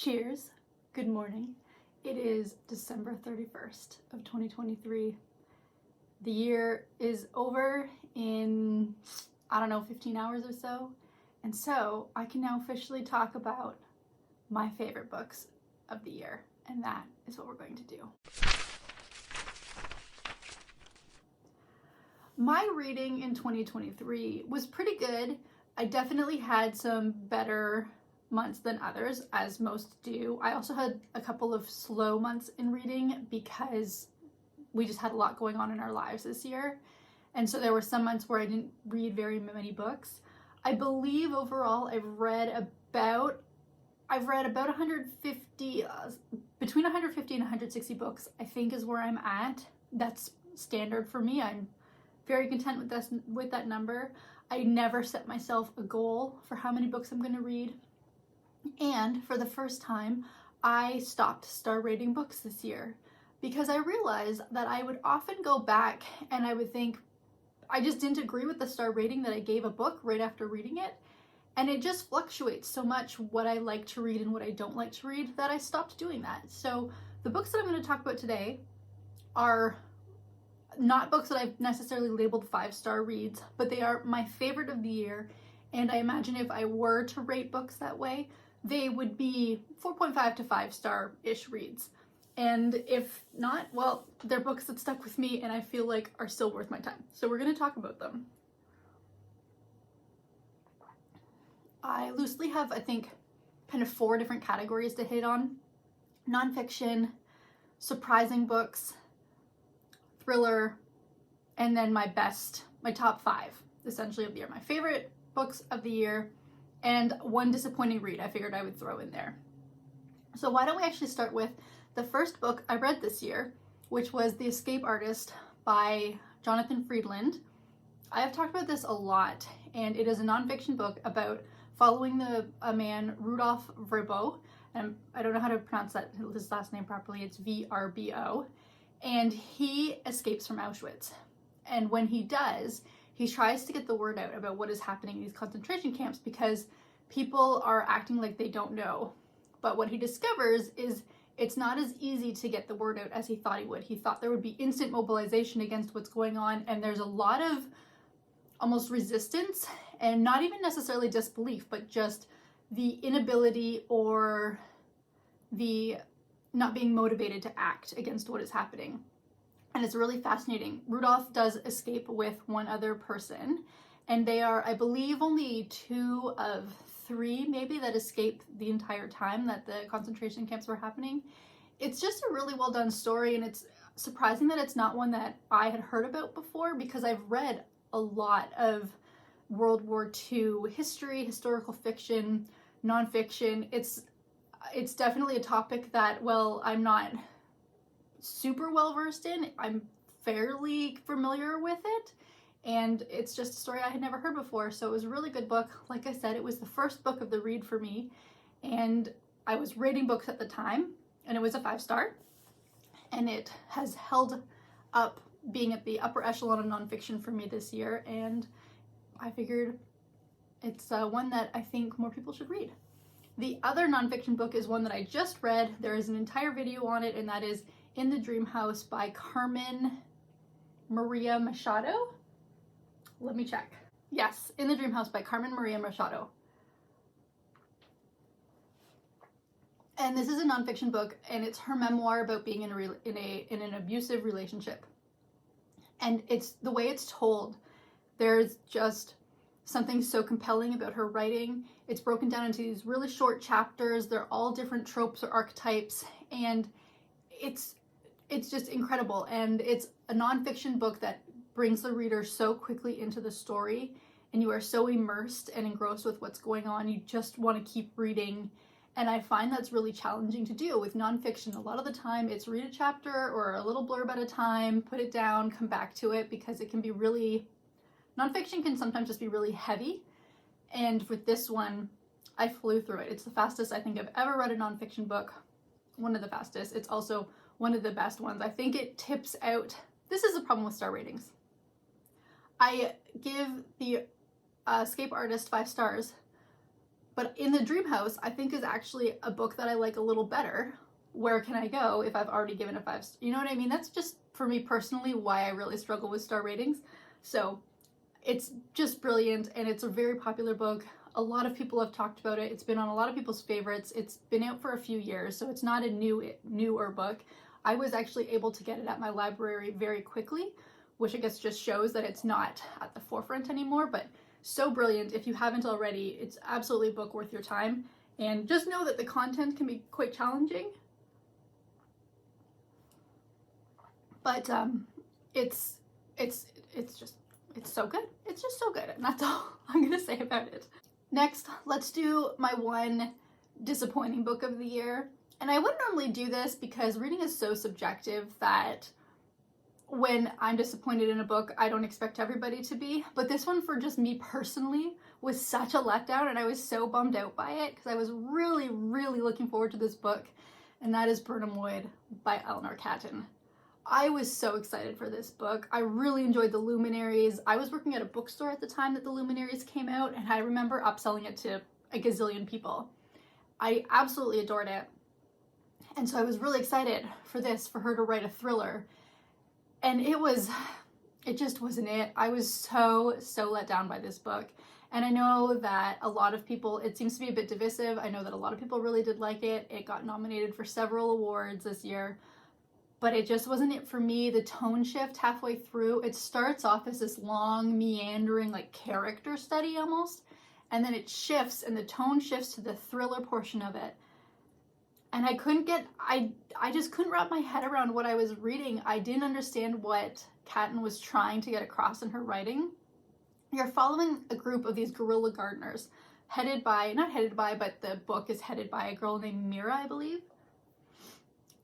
Cheers. Good morning. It is December 31st of 2023. The year is over in, 15 hours or so. And so I can now officially talk about my favorite books of the year. And that is what we're going to do. My reading in 2023 was pretty good. I definitely had some better months than others, as most do. I also had a couple of slow months in reading because we just had a lot going on in our lives this year. And so there were some months where I didn't read very many books. I believe overall I've read about 150, between 150 and 160 books, I think is where I'm at. That's standard for me. I'm very content with that number. I never set myself a goal for how many books I'm going to read. And for the first time, I stopped star rating books this year because I realized that I would often go back and I would think, I just didn't agree with the star rating that I gave a book right after reading it. And it just fluctuates so much what I like to read and what I don't like to read that I stopped doing that. So the books that I'm going to talk about today are not books that I've necessarily labeled 5-star reads, but they are my favorite of the year. And I imagine if I were to rate books that way, they would be 4.5 to 5-star-ish reads. And if not, well, they're books that stuck with me and I feel like are still worth my time. So we're going to talk about them. I loosely have, I think, kind of 4 different categories to hit on. Nonfiction, surprising books, thriller, and then my top 5, essentially, of the year. My favorite books of the year, and one disappointing read I figured I would throw in there. So why don't we actually start with the first book I read this year, which was The Escape Artist by Jonathan Friedland. I have talked about this a lot, and it is a nonfiction book about following a man, Rudolf Vrbo, and I don't know how to pronounce his last name properly, it's V-R-B-O, and he escapes from Auschwitz. And when he does, he tries to get the word out about what is happening in these concentration camps because people are acting like they don't know. But what he discovers is it's not as easy to get the word out as he thought he would. He thought there would be instant mobilization against what's going on, and there's a lot of almost resistance, and not even necessarily disbelief, but just the inability or the not being motivated to act against what is happening. And it's really fascinating. Rudolph does escape with one other person, and they are, I believe, only 2 of 3 maybe that escaped the entire time that the concentration camps were happening. It's just a really well done story, and it's surprising that it's not one that I had heard about before because I've read a lot of World War II history, historical fiction, nonfiction. It's definitely a topic that, well, I'm not super well versed in. I'm fairly familiar with it, and it's just a story I had never heard before, so it was a really good book. Like I said, it was the first book of the read for me, and I was rating books at the time, and it was a 5-star, and it has held up being at the upper echelon of nonfiction for me this year, and I figured it's one that I think more people should read. The other nonfiction book is one that I just read. There is an entire video on it, and that is In the Dream House by Carmen Maria Machado. Let me check. Yes, In the Dream House by Carmen Maria Machado. And this is a nonfiction book, and it's her memoir about being in an abusive relationship. And it's the way it's told. There's just something so compelling about her writing. It's broken down into these really short chapters. They're all different tropes or archetypes, and it's just incredible. And it's a nonfiction book that brings the reader so quickly into the story, and you are so immersed and engrossed with what's going on. You just want to keep reading. And I find that's really challenging to do with nonfiction. A lot of the time it's read a chapter or a little blurb at a time, put it down, come back to it, because it can be really, nonfiction can sometimes just be really heavy. And with this one, I flew through it. It's the fastest I think I've ever read a nonfiction book. One of the fastest. It's also one of the best ones. I think it tips out. This is the problem with star ratings. I give The Escape Artist 5 stars But In the Dream House, I think, is actually a book that I like a little better. Where can I go if I've already given it 5 stars? You know what I mean? That's just, for me personally, why I really struggle with star ratings. So it's just brilliant, and it's a very popular book. A lot of people have talked about it. It's been on a lot of people's favorites. It's been out for a few years, so it's not a newer book. I was actually able to get it at my library very quickly, which I guess just shows that it's not at the forefront anymore, but so brilliant. If you haven't already, it's absolutely a book worth your time. And just know that the content can be quite challenging, but it's so good. It's just so good, and that's all I'm gonna say about it. Next, let's do my one disappointing book of the year. And I wouldn't normally do this because reading is so subjective that when I'm disappointed in a book, I don't expect everybody to be. But this one, for just me personally, was such a letdown, and I was so bummed out by it because I was really, really looking forward to this book, and that is Berber Mid by Eleanor Catton. I was so excited for this book. I really enjoyed the Luminaries. I was working at a bookstore at the time that the Luminaries came out, and I remember upselling it to a gazillion people. I absolutely adored it. And so I was really excited for her to write a thriller. And it just wasn't it. I was so let down by this book. And I know that a lot of people, it seems to be a bit divisive. I know that a lot of people really did like it. It got nominated for several awards this year. But it just wasn't it for me. The tone shift halfway through, it starts off as this long, meandering, like character study almost, and then it shifts, and the tone shifts to the thriller portion of it. And I just couldn't wrap my head around what I was reading. I didn't understand what Catton was trying to get across in her writing. You're following a group of these guerrilla gardeners, but the book is headed by a girl named Mira, I believe.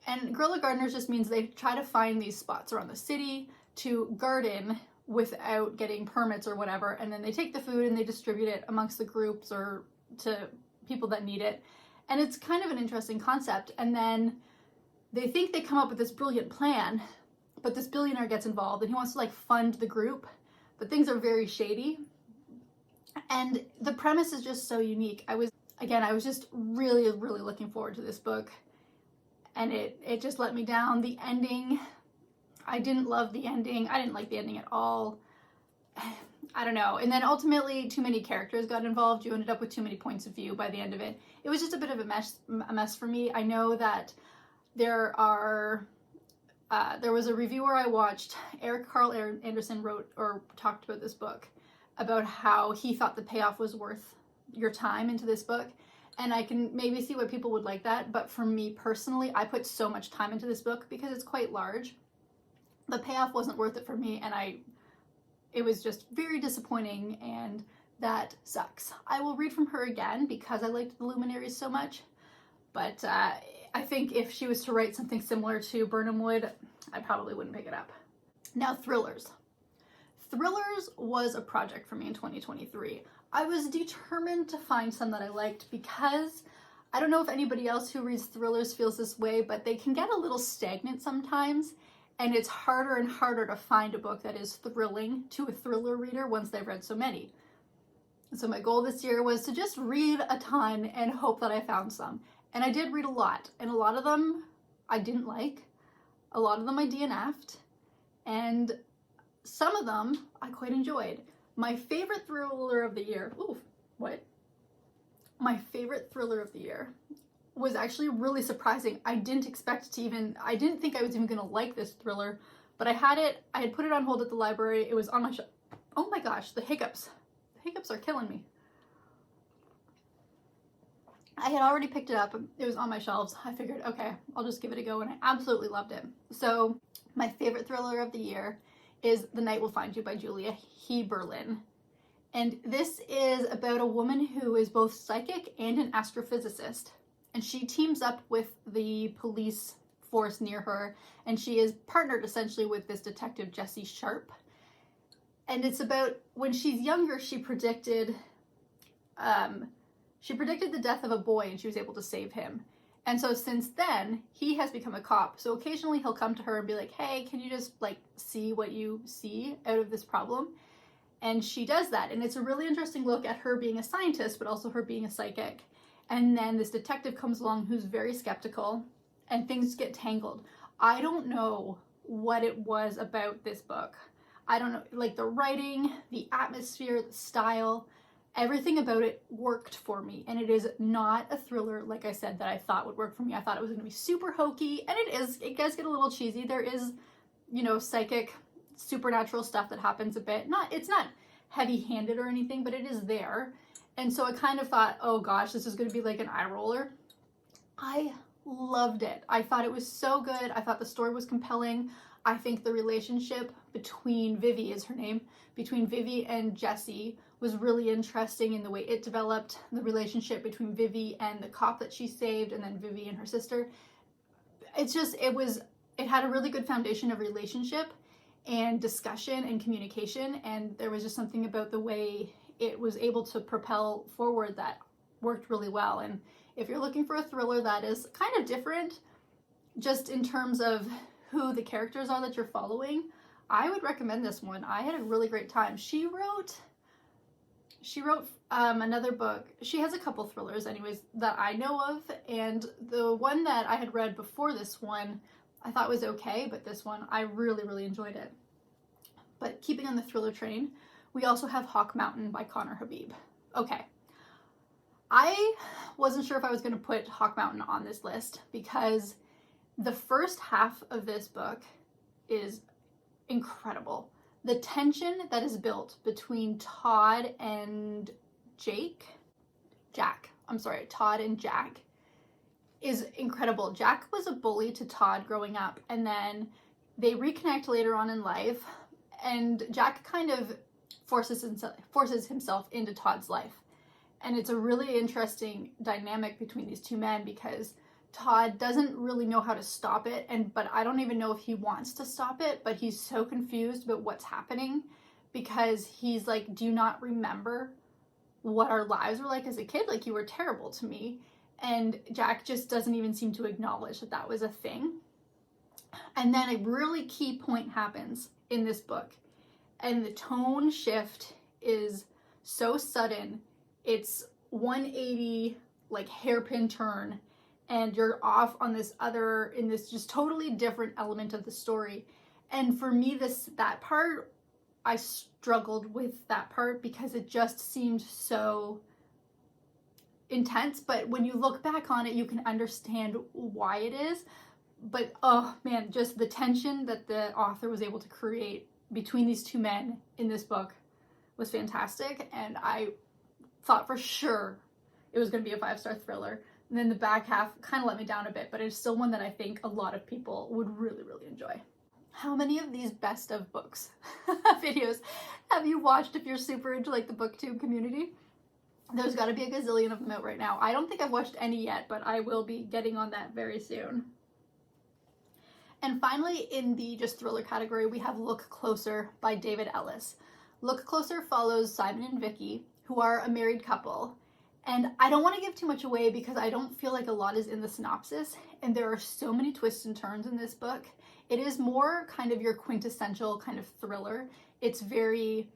And guerrilla gardeners just means they try to find these spots around the city to garden without getting permits or whatever, and then they take the food and they distribute it amongst the groups or to people that need it. And it's kind of an interesting concept. And then they think they come up with this brilliant plan, but this billionaire gets involved and he wants to like fund the group, but things are very shady. And the premise is just so unique. I was just really, really looking forward to this book. And it just let me down. The ending, I didn't love the ending. I didn't like the ending at all. I don't know. And then ultimately, too many characters got involved. You ended up with too many points of view by the end of it. It was just a bit of a mess for me. I know that there was a reviewer I watched. Eric Carl Anderson wrote or talked about this book, about how he thought the payoff was worth your time into this book. And I can maybe see why people would like that, but for me personally, I put so much time into this book because it's quite large. The payoff wasn't worth it for me, and it was just very disappointing, and that sucks. I will read from her again because I liked the Luminaries so much, but I think if she was to write something similar to Berber Mid, I probably wouldn't pick it up. Now, thrillers. Thrillers was a project for me in 2023. I was determined to find some that I liked because I don't know if anybody else who reads thrillers feels this way, but they can get a little stagnant sometimes, and it's harder and harder to find a book that is thrilling to a thriller reader once they've read so many. And so my goal this year was to just read a ton and hope that I found some. And I did read a lot, and a lot of them I didn't like. A lot of them I DNF'd, and some of them I quite enjoyed. My favorite thriller of the year, My favorite thriller of the year was actually really surprising. I didn't think I was even gonna like this thriller, but I had put it on hold at the library. It was on my shelf. Oh my gosh, the hiccups. The hiccups are killing me. I had already picked it up. It was on my shelves. I figured, okay, I'll just give it a go, and I absolutely loved it. So my favorite thriller of the year is The Night Will Find You by Julia Heberlin. And this is about a woman who is both psychic and an astrophysicist. And she teams up with the police force near her, and she is partnered essentially with this detective, Jesse Sharp. And it's about when she's younger, she predicted the death of a boy, and she was able to save him. And so since then, he has become a cop. So occasionally he'll come to her and be like, hey, can you just like see what you see out of this problem? And she does that. And it's a really interesting look at her being a scientist, but also her being a psychic. And then this detective comes along who's very skeptical, and things get tangled. I don't know what it was about this book. I don't know, like the writing, the atmosphere, the style, everything about it worked for me. And it is not a thriller, like I said, that I thought would work for me. I thought it was going to be super hokey, and it does get a little cheesy. There is, you know, psychic, supernatural stuff that happens a bit. It's not heavy-handed or anything, but it is there. And so I kind of thought, oh gosh, this is going to be like an eye roller. I loved it. I thought it was so good. I thought the story was compelling. I think the relationship between Vivi, is her name, between Vivi and Jesse was really interesting in the way it developed. The relationship between Vivi and the cop that she saved, and then Vivi and her sister. It had a really good foundation of relationship and discussion and communication, and there was just something about the way it was able to propel forward that worked really well. And if you're looking for a thriller that is kind of different, just in terms of who the characters are that you're following, I would recommend this one. I had a really great time. She wrote another book. She has a couple thrillers anyways that I know of, and the one that I had read before this one I thought was okay, but this one I really, really enjoyed it. But keeping on the thriller train, we also have Hawk Mountain by Connor Habib. Okay. I wasn't sure if I was going to put Hawk Mountain on this list because the first half of this book is incredible. The tension that is built between Todd and Jack is incredible. Jack was a bully to Todd growing up, and then they reconnect later on in life, and Jack kind of forces himself into Todd's life. And it's a really interesting dynamic between these two men because Todd doesn't really know how to stop it, but I don't even know if he wants to stop it, but he's so confused about what's happening because he's like, do you not remember what our lives were like as a kid? Like, you were terrible to me. And Jack just doesn't even seem to acknowledge that that was a thing. And then a really key point happens in this book, and the tone shift is so sudden. It's 180, like, hairpin turn, and you're off on in this just totally different element of the story. And for me, that part, I struggled with that part because it just seemed so intense. But when you look back on it, you can understand why it is. But oh man, just the tension that the author was able to create between these two men in this book was fantastic. And I thought for sure it was going to be a 5-star thriller. And then the back half kind of let me down a bit, but it's still one that I think a lot of people would really, really enjoy. How many of these best of books videos have you watched if you're super into like the booktube community? There's got to be a gazillion of them out right now. I don't think I've watched any yet, but I will be getting on that very soon. And finally, in the just thriller category, we have Look Closer by David Ellis. Look Closer follows Simon and Vicky, who are a married couple. And I don't want to give too much away because I don't feel like a lot is in the synopsis, and there are so many twists and turns in this book. It is more kind of your quintessential kind of thriller. It's very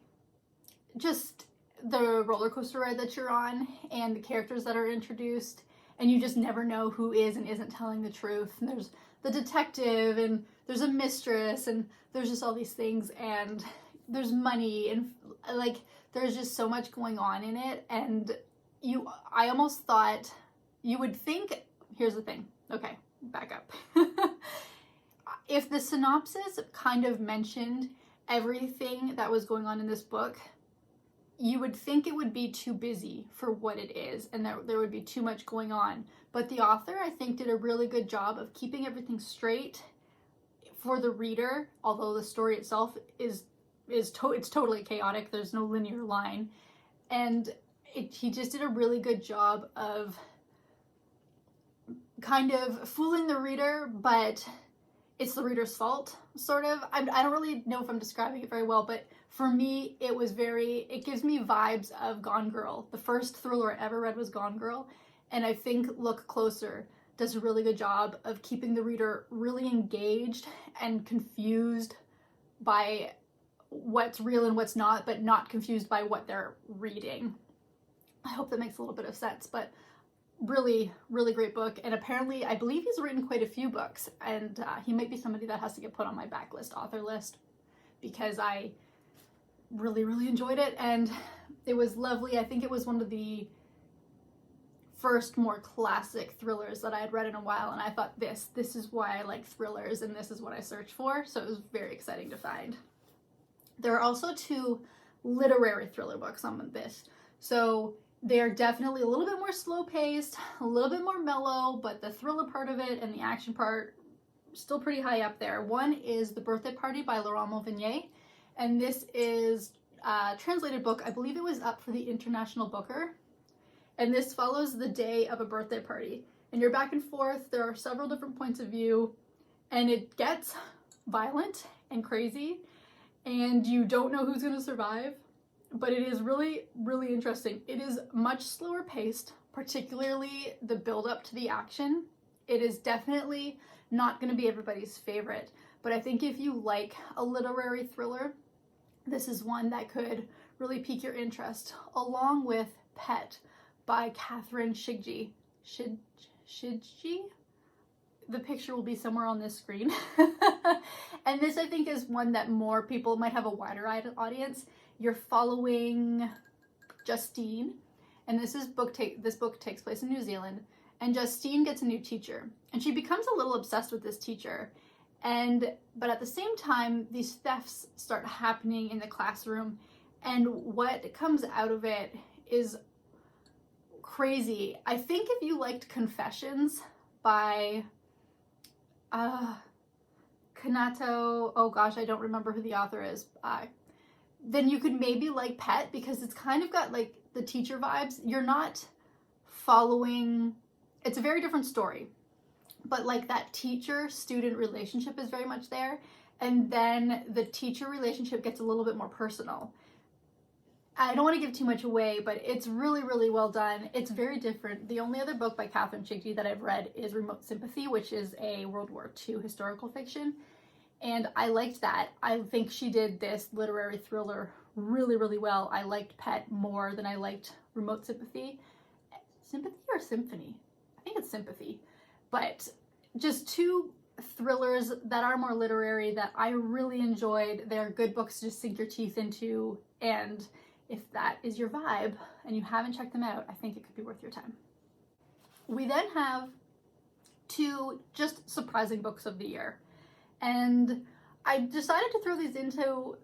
just the roller coaster ride that you're on and the characters that are introduced, and you just never know who is and isn't telling the truth. And there's the detective, and there's a mistress, and there's just all these things, and there's money, and like there's just so much going on in it. And I almost thought you would think, here's the thing, okay, back up. If the synopsis kind of mentioned everything that was going on in this book, you would think it would be too busy for what it is, and that there would be too much going on. But the author, I think, did a really good job of keeping everything straight for the reader, although the story itself it's totally chaotic. There's no linear line. And he just did a really good job of kind of fooling the reader, but it's the reader's fault, sort of. I don't really know if I'm describing it very well, but for me, it gives me vibes of Gone Girl. The first thriller I ever read was Gone Girl, and I think Look Closer does a really good job of keeping the reader really engaged and confused by what's real and what's not, but not confused by what they're reading. I hope that makes a little bit of sense, but really, really great book. And apparently, I believe he's written quite a few books, and he might be somebody that has to get put on my backlist author list, because I really, really enjoyed it, and it was lovely. I think it was one of the first more classic thrillers that I had read in a while, and I thought this is why I like thrillers, and this is what I search for, so it was very exciting to find. There are also 2 literary thriller books on this, so they're definitely a little bit more slow-paced, a little bit more mellow, but the thriller part of it and the action part still pretty high up there. One is The Birthday Party by Laurent Montagnier, and this is a translated book. I believe it was up for the International Booker, and this follows the day of a birthday party, and you're back and forth. There are several different points of view, and it gets violent and crazy, and you don't know who's going to survive. But it is really, really interesting. It is much slower paced, particularly the build up to the action. It is definitely not going to be everybody's favorite, but I think if you like a literary thriller, this is one that could really pique your interest, along with Pet by Catherine Shigji. Shigji? The picture will be somewhere on this screen. And this, I think, is one that more people might have a wider audience. You're following Justine, and this book takes place in New Zealand, and Justine gets a new teacher, and she becomes a little obsessed with this teacher, but at the same time, these thefts start happening in the classroom, and what comes out of it is crazy. I think if you liked Confessions by Kanato, oh gosh, I don't remember who the author is, then you could maybe like Pet, because it's kind of got like the teacher vibes. You're not following, it's a very different story, but like that teacher-student relationship is very much there, and then the teacher relationship gets a little bit more personal. I don't want to give too much away, but it's really, really well done. It's very different. The only other book by Catherine Shigji that I've read is Remote Sympathy, which is a World War II historical fiction. And I liked that. I think she did this literary thriller really, really well. I liked Pet more than I liked Remote Sympathy. Sympathy or Symphony? I think it's Sympathy. But just 2 thrillers that are more literary that I really enjoyed. They're good books to just sink your teeth into. And if that is your vibe and you haven't checked them out, I think it could be worth your time. We then have 2 just surprising books of the year. And I decided to throw these into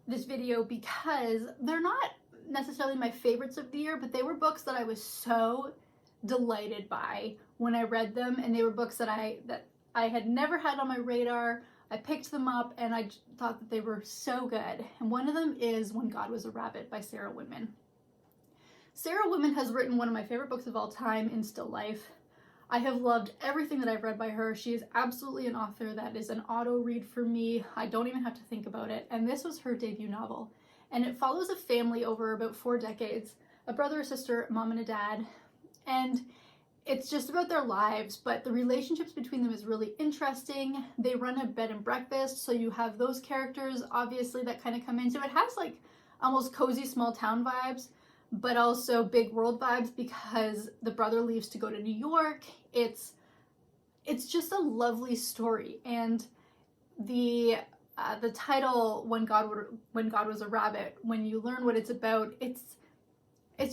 this video because they're not necessarily my favorites of the year, but they were books that I was so delighted by when I read them, and they were books that I had never had on my radar. I picked them up and I thought that they were so good. And one of them is When God Was a Rabbit by Sarah Winman. Sarah Winman has written one of my favorite books of all time, In Still Life. I have loved everything that I've read by her. She is absolutely an author that is an auto read for me. I don't even have to think about it. And this was her debut novel. And it follows a family over about 4 decades, a brother, a sister, a mom, and a dad. And it's just about their lives, but the relationships between them is really interesting. They run a bed and breakfast, so you have those characters, obviously, that kind of come in. So it has like almost cozy small town vibes, but also big world vibes, because the brother leaves to go to New York. It's just a lovely story, and the title When God Was a Rabbit, when you learn what it's about, it's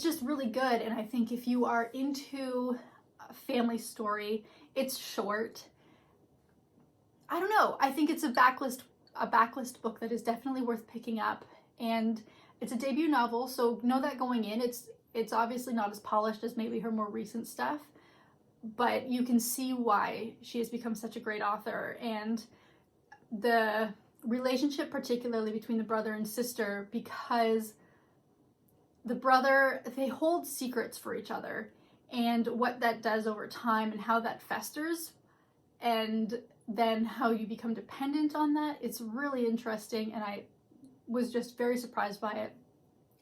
just really good. And I think if you are into a family story, it's short. I don't know. I think it's a backlist book that is definitely worth picking up, and it's a debut novel, so know that going in. It's obviously not as polished as maybe her more recent stuff, but you can see why she has become such a great author. And the relationship particularly between the brother and sister, because the brother, they hold secrets for each other, and what that does over time and how that festers, and then how you become dependent on that. It's really interesting, and I was just very surprised by it.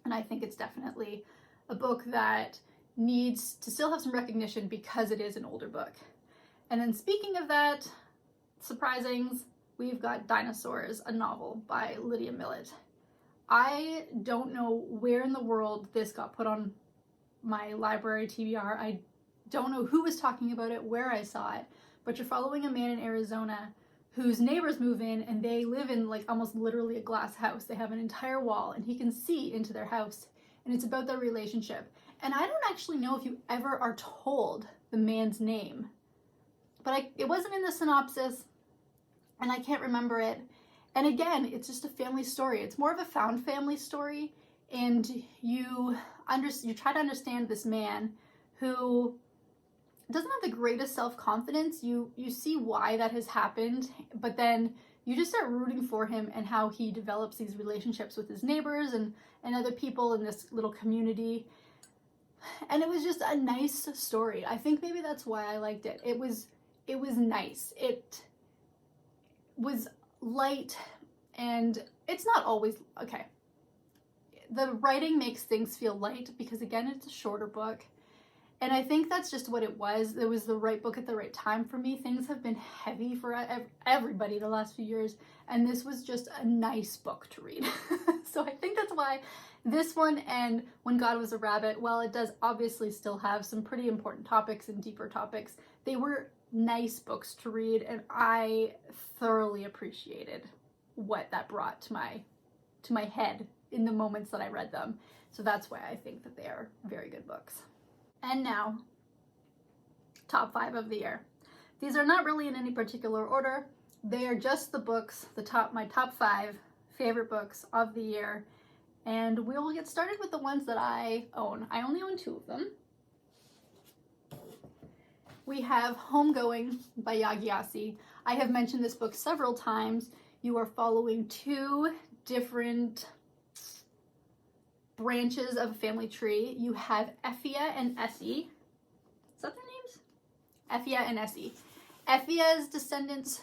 And I think it's definitely a book that needs to still have some recognition because it is an older book. And then speaking of that, surprisings, we've got Dinosaurs, a novel by Lydia Millett. I don't know where in the world this got put on my library TBR. I don't know who was talking about it, where I saw it, but you're following a man in Arizona whose neighbors move in and they live in like almost literally a glass house. They have an entire wall and he can see into their house, and it's about their relationship. And I don't actually know if you ever are told the man's name, but it wasn't in the synopsis and I can't remember it. And again, it's just a family story. It's more of a found family story, and you try to understand this man who doesn't have the greatest self-confidence. You see why that has happened, but then you just start rooting for him and how he develops these relationships with his neighbors and other people in this little community. And it was just a nice story. I think maybe that's why I liked it. It was nice. It was light, and it's not always okay. The writing makes things feel light because again, it's a shorter book. And I think that's just what it was. It was the right book at the right time for me. Things have been heavy for everybody the last few years, and this was just a nice book to read. So I think that's why this one and When God Was a Rabbit, while it does obviously still have some pretty important topics and deeper topics, they were nice books to read, and I thoroughly appreciated what that brought to my head in the moments that I read them. So that's why I think that they are very good books. And now, top 5 of the year. These are not really in any particular order. They are just the books, my top 5 favorite books of the year. And we will get started with the ones that I own. I only own 2 of them. We have Homegoing by Yagyasi. I have mentioned this book several times. You are following 2 different branches of a family tree. You have Effia and Essie. Is that their names? Effia and Essie. Effia's descendants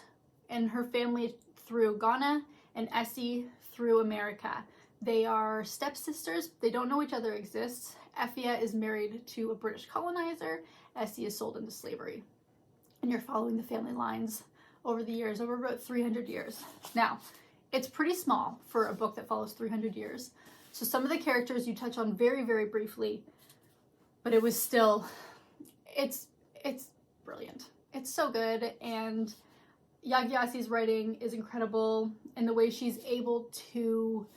and her family through Ghana, and Essie through America. They are stepsisters. They don't know each other exists. Effia is married to a British colonizer. Essie is sold into slavery. And you're following the family lines over the years, over about 300 years. Now, it's pretty small for a book that follows 300 years. So some of the characters you touch on very, very briefly, but it was still, it's brilliant. It's so good, and Yagyasi's writing is incredible, and the way she's able to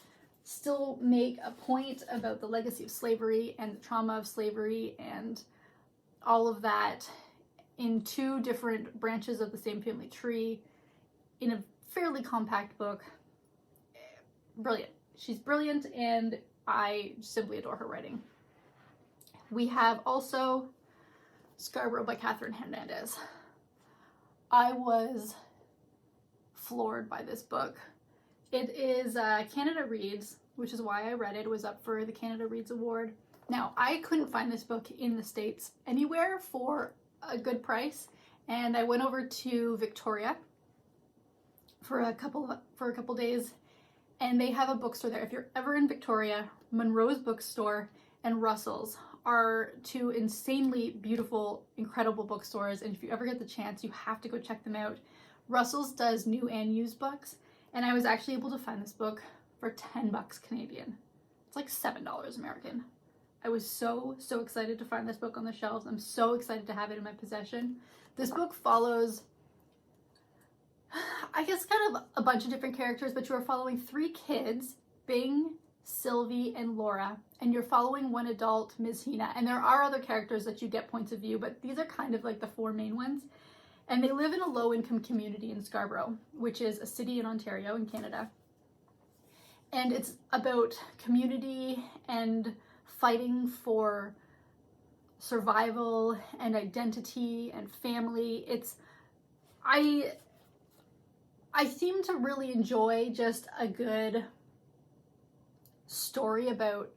still make a point about the legacy of slavery and the trauma of slavery and all of that in 2 different branches of the same family tree in a fairly compact book. Brilliant. She's brilliant, and I simply adore her writing. We have also Scarborough by Catherine Hernandez. I was floored by this book. It is Canada Reads, which is why I read it. It was up for the Canada Reads Award. Now, I couldn't find this book in the States anywhere for a good price, and I went over to Victoria for a couple days, and they have a bookstore there. If you're ever in Victoria, Monroe's Bookstore and Russell's are 2 insanely beautiful, incredible bookstores, and if you ever get the chance, you have to go check them out. Russell's does new and used books, and I was actually able to find this book for $10 Canadian. It's like $7 American. I was so excited to find this book on the shelves. I'm so excited to have it in my possession. This book follows, I guess, kind of a bunch of different characters, but you are following 3 kids, Bing, Sylvie, and Laura, and you're following 1 adult, Ms. Hina, and there are other characters that you get points of view, but these are kind of like the 4 main ones. And they live in a low-income community in Scarborough, which is a city in Ontario in Canada. And it's about community and fighting for survival and identity and family. I seem to really enjoy just a good story about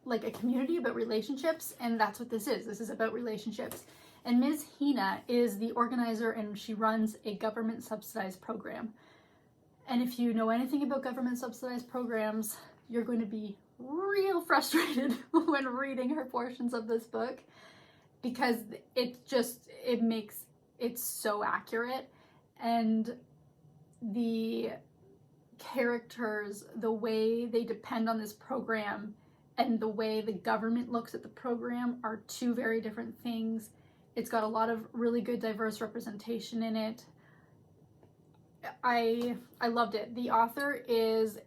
like a community, about relationships, and that's what this is. This is about relationships. And Ms. Hina is the organizer, and she runs a government subsidized program. And if you know anything about government subsidized programs, you're going to be real frustrated when reading her portions of this book, because it makes it so accurate, and the characters, the way they depend on this program, and the way the government looks at the program are two very different things. It's got a lot of really good diverse representation in it. I loved it. The author is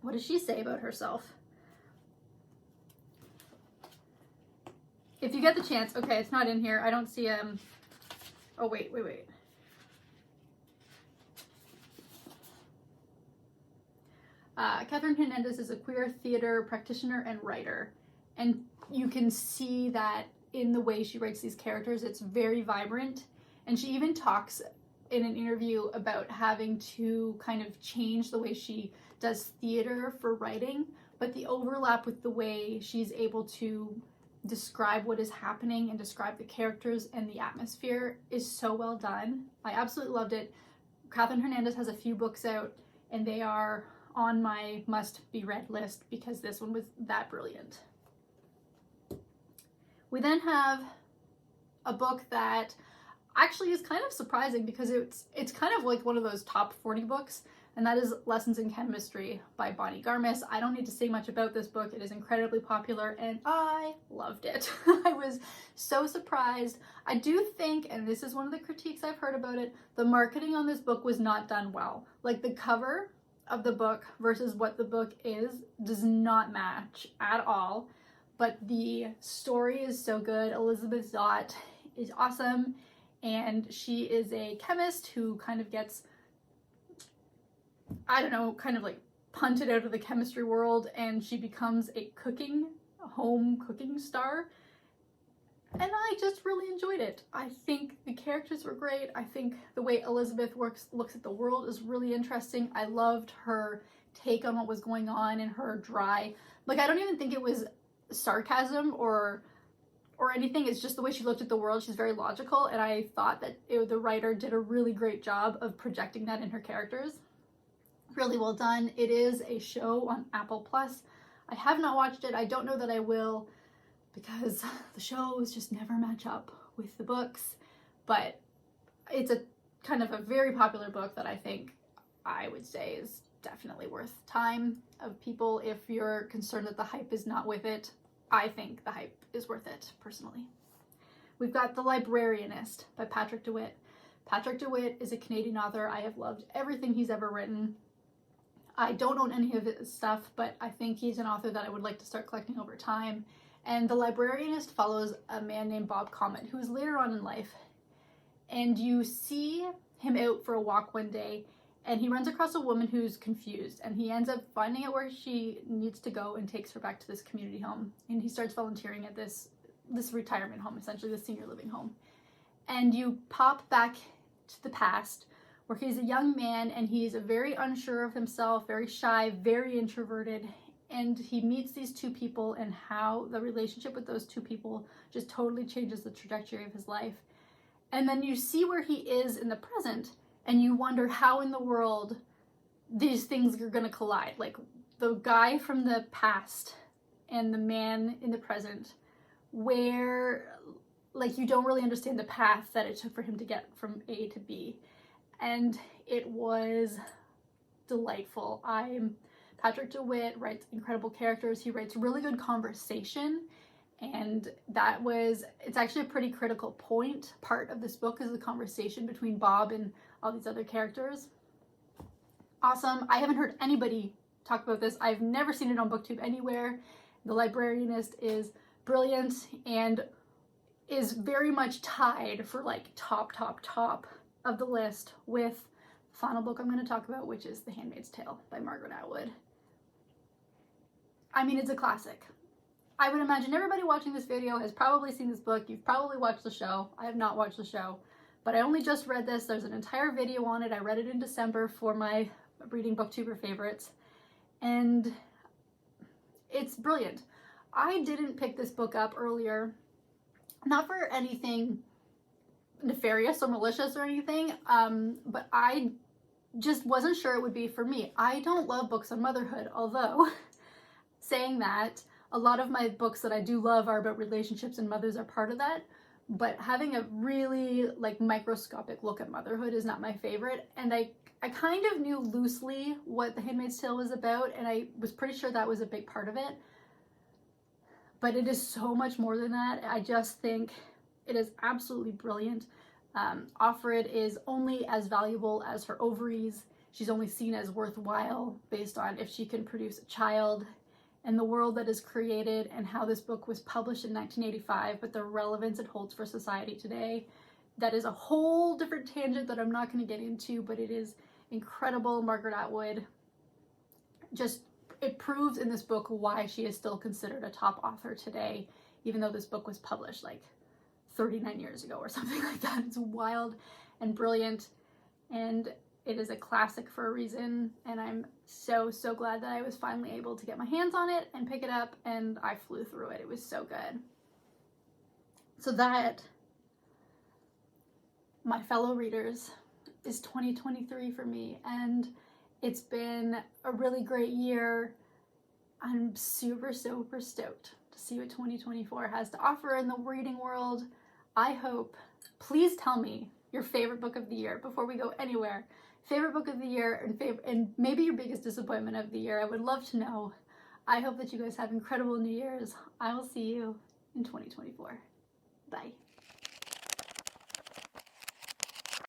what does she say about herself? If you get the chance, okay, it's not in here. I don't see oh wait. Catherine Hernandez is a queer theater practitioner and writer, and you can see that in the way she writes these characters. It's very vibrant, and she even talks in an interview about having to kind of change the way she does theater for writing, but the overlap with the way she's able to describe what is happening and describe the characters and the atmosphere is so well done. I absolutely loved it. Catherine Hernandez has a few books out, and they are on my must-be-read list because this one was that brilliant. We then have a book that actually is kind of surprising because it's kind of like one of those top 40 books, and that is Lessons in Chemistry by Bonnie Garmis. I don't need to say much about this book. It is incredibly popular, and I loved it. I was so surprised. I do think, and this is one of the critiques I've heard about it, the marketing on this book was not done well. Like, the cover of the book versus what the book is does not match at all, but the story is so good. Elizabeth Zott is awesome, and she is a chemist who kind of gets, I don't know, kind of like punted out of the chemistry world, and she becomes a home cooking star. And I just really enjoyed it. I think the characters were great. I think the way Elizabeth looks at the world is really interesting. I loved her take on what was going on and her dry, like, I don't even think it was sarcasm or anything. It's just the way she looked at the world. She's very logical, and I thought that the writer did a really great job of projecting that in her characters. Really well done. It is a show on Apple Plus. I have not watched it. I don't know that I will, because the shows just never match up with the books, but it's a kind of a very popular book that I think I would say is definitely worth time of people. If you're concerned that the hype is not with it, I think the hype is worth it, personally. We've got The Librarianist by Patrick DeWitt. Patrick DeWitt is a Canadian author. I have loved everything he's ever written. I don't own any of his stuff, but I think he's an author that I would like to start collecting over time. And The Librarianist follows a man named Bob Comet, who is later on in life. And you see him out for a walk one day, and he runs across a woman who's confused, and he ends up finding out where she needs to go and takes her back to this community home. And he starts volunteering at this retirement home, essentially the senior living home. And you pop back to the past, where he's a young man, and he's very unsure of himself, very shy, very introverted, and he meets these two people, and how the relationship with those two people just totally changes the trajectory of his life. And then you see where he is in the present, and you wonder how in the world these things are going to collide. Like, the guy from the past and the man in the present, where, like, you don't really understand the path that it took for him to get from A to B. And it was delightful. Patrick DeWitt writes incredible characters. He writes really good conversation, and it's actually a pretty critical part of this book is the conversation between Bob and all these other characters. Awesome. I haven't heard anybody talk about this. I've never seen it on BookTube anywhere. The Librarianist is brilliant and is very much tied for like top of the list with the final book I'm going to talk about, which is The Handmaid's Tale by Margaret Atwood. I mean, it's a classic. I would imagine everybody watching this video has probably seen this book. You've probably watched the show. I have not watched the show, but I only just read this. There's an entire video on it. I read it in December for my reading BookTuber favorites, and it's brilliant. I didn't pick this book up earlier, not for anything nefarious or malicious or anything, but I just wasn't sure it would be for me. I don't love books on motherhood, although saying that, a lot of my books that I do love are about relationships, and mothers are part of that. but having a really like microscopic look at motherhood is not my favorite. And I kind of knew loosely what The Handmaid's Tale was about, and I was pretty sure that was a big part of it. But it is so much more than that. I just think it is absolutely brilliant. Offred is only as valuable as her ovaries. She's only seen as worthwhile based on if she can produce a child, and the world that is created, and how this book was published in 1985, but the relevance it holds for society today. That is a whole different tangent that I'm not going to get into, but it is incredible. Margaret Atwood, just, it proves in this book why she is still considered a top author today, even though this book was published like 39 years ago or something like that. It's wild and brilliant, and it is a classic for a reason, and I'm so glad that I was finally able to get my hands on it and pick it up, and I flew through it. It was so good. So that, my fellow readers, is 2023 for me, and it's been a really great year. I'm super stoked to see what 2024 has to offer in the reading world. I hope, please tell me your favorite book of the year before we go anywhere. Favorite book of the year, and maybe your biggest disappointment of the year. I would love to know. I hope that you guys have incredible New Year's. I will see you in 2024. Bye.